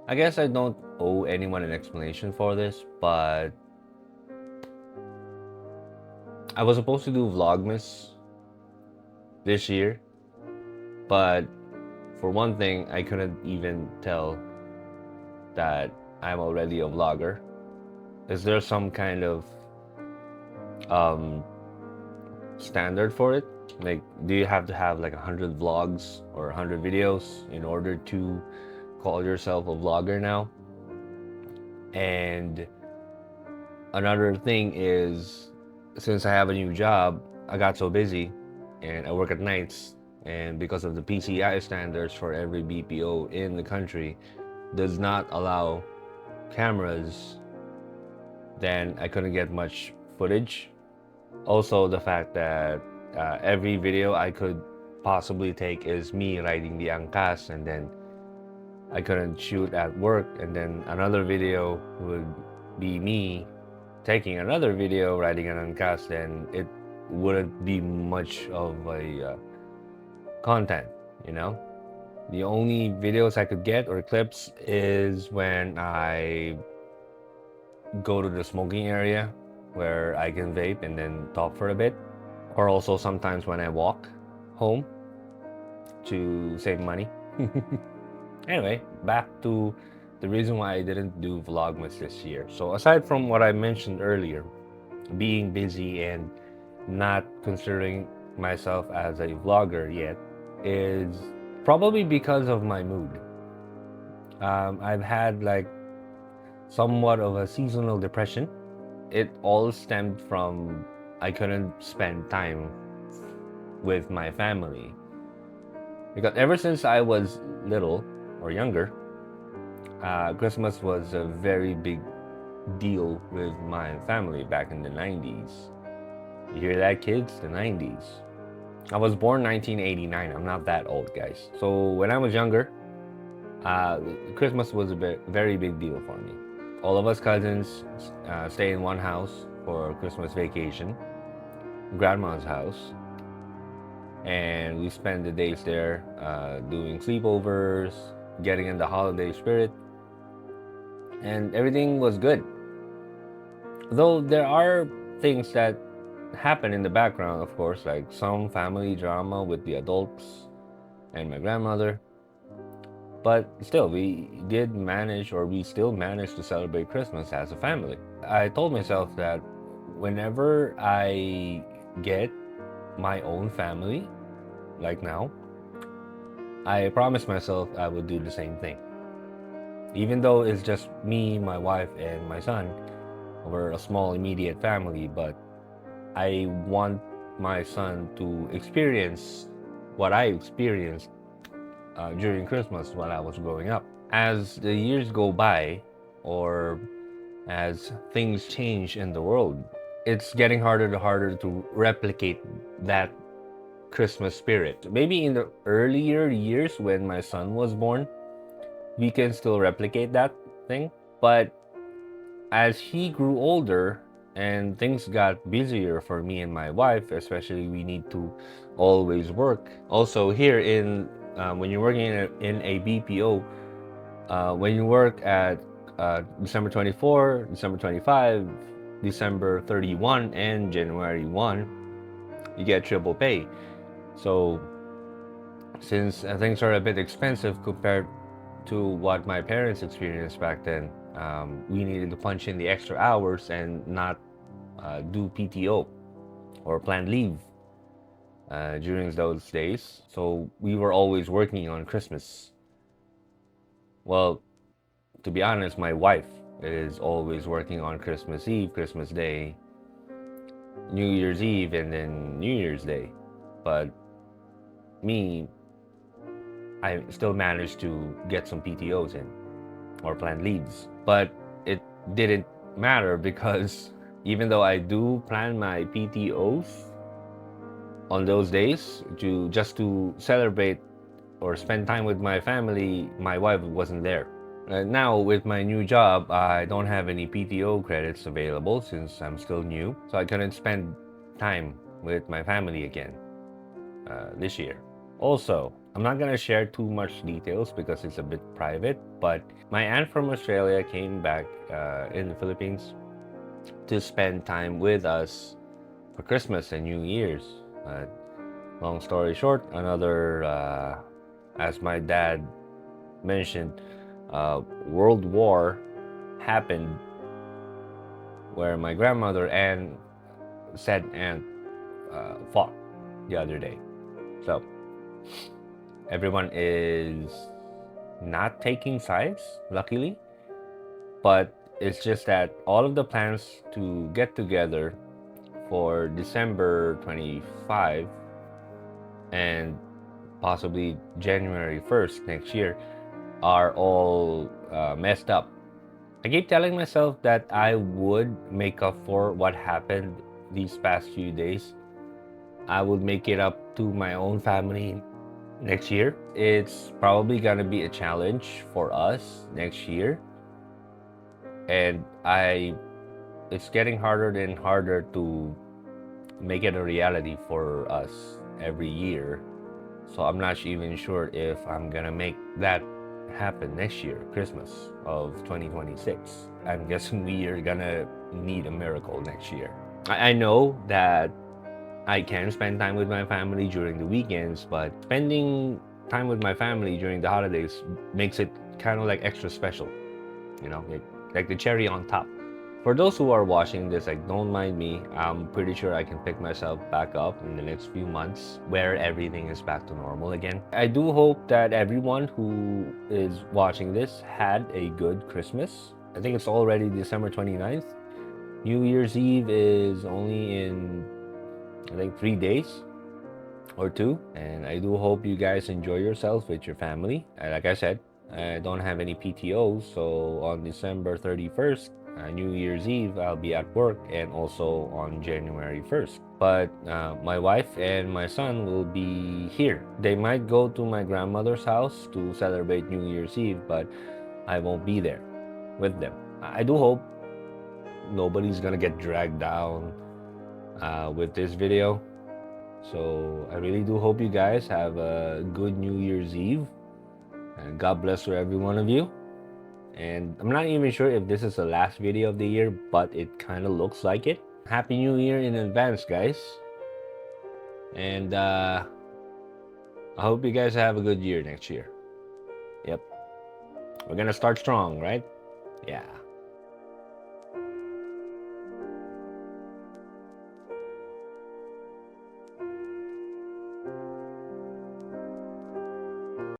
I guess I don't owe anyone an explanation for this, but I was supposed to do Vlogmas this year, but for one thing, I couldn't even tell that I'm already a vlogger. Is there some kind of um, standard for it? Like, do you have to have like 100 vlogs or 100 videos in order to call yourself a vlogger now? And another thing is, since I have a new job, I got so busy and I work at nights. And because of the PCI standards for every BPO in the country does not allow cameras, then I couldn't get much footage. Also, the fact that every video I could possibly take is me riding the angkas, and then I couldn't shoot at work, and then another video would be me taking another video riding an angkas, then it wouldn't be much of a content, you know? The only videos I could get or clips is when I go to the smoking area where I can vape and then talk for a bit, or also sometimes when I walk home to save money. Anyway, back to the reason why I didn't do Vlogmas this year. So aside from what I mentioned earlier, being busy and not considering myself as a vlogger yet, is probably because of my mood. I've had like somewhat of a seasonal depression. It all stemmed from I couldn't spend time with my family. Because ever since I was little or younger, Christmas was a very big deal with my family back in the 90s. You hear that, kids? The 90s. I was born 1989. I'm not that old, guys. So when I was younger, Christmas was a very big deal for me. All of us cousins stay in one house for Christmas vacation, grandma's house, and we spend the days there doing sleepovers, getting in the holiday spirit, and everything was good. Though there are things that happen in the background, of course, like some family drama with the adults and my grandmother. But still, we did manage, or we still manage to celebrate Christmas as a family. I told myself that whenever I get my own family, like now, I promised myself I would do the same thing. Even though it's just me, my wife, and my son, we're a small immediate family, but I want my son to experience what I experienced during Christmas when I was growing up. As the years go by, or as things change in the world, it's getting harder to replicate that Christmas spirit. Maybe in the earlier years when my son was born, we can still replicate that thing. But as he grew older and things got busier for me and my wife, especially we need to always work. Also here in when you're working in a BPO, when you work at December 24, December 25, December 31, and January 1, you get triple pay. So since things are a bit expensive compared to what my parents experienced back then, we needed to punch in the extra hours and not do PTO or planned leave during those days. So we were always working on Christmas. Well, to be honest, my wife is always working on Christmas Eve, Christmas Day, New Year's Eve, and then New Year's Day. But me, I still managed to get some PTOs in or planned leaves. But it didn't matter because even though I do plan my PTOs on those days to celebrate or spend time with my family, my wife wasn't there. Now with my new job, I don't have any PTO credits available since I'm still new, so I couldn't spend time with my family again this year. Also, I'm not gonna share too much details because it's a bit private, but my aunt from Australia came back in the Philippines to spend time with us for Christmas and New Year's. Long story short, another, as my dad mentioned, World War happened where my grandmother and said aunt fought the other day. So everyone is not taking sides, luckily, but it's just that all of the plans to get together for December 25 and possibly January 1st next year are all messed up. I keep telling myself that I would make up for what happened these past few days. I would make it up to my own family next year. It's probably gonna be a challenge for us next year, and it's getting harder and harder to make it a reality for us every year. So I'm not even sure if I'm gonna make that happen next year, Christmas of 2026. I'm guessing we are gonna need a miracle next year. I know that I can spend time with my family during the weekends, but spending time with my family during the holidays makes it kind of like extra special, you know, like the cherry on top. For those who are watching this, like, don't mind me. I'm pretty sure I can pick myself back up in the next few months where everything is back to normal again. I do hope that everyone who is watching this had a good Christmas. I think it's already December 29th. New Year's Eve is only in, I think, 3 days or two. And I do hope you guys enjoy yourself with your family. And like I said, I don't have any PTO, so on December 31st, New Year's Eve, I'll be at work, and also on January 1st. But my wife and my son will be here. They might go to my grandmother's house to celebrate New Year's Eve, but I won't be there with them. I do hope nobody's gonna get dragged down with this video. So I really do hope you guys have a good New Year's Eve, and God bless to every one of you. And I'm not even sure if this is the last video of the year, but it kind of looks like it. Happy New Year in advance, guys. And I hope you guys have a good year next year. Yep. We're gonna start strong, right? Yeah.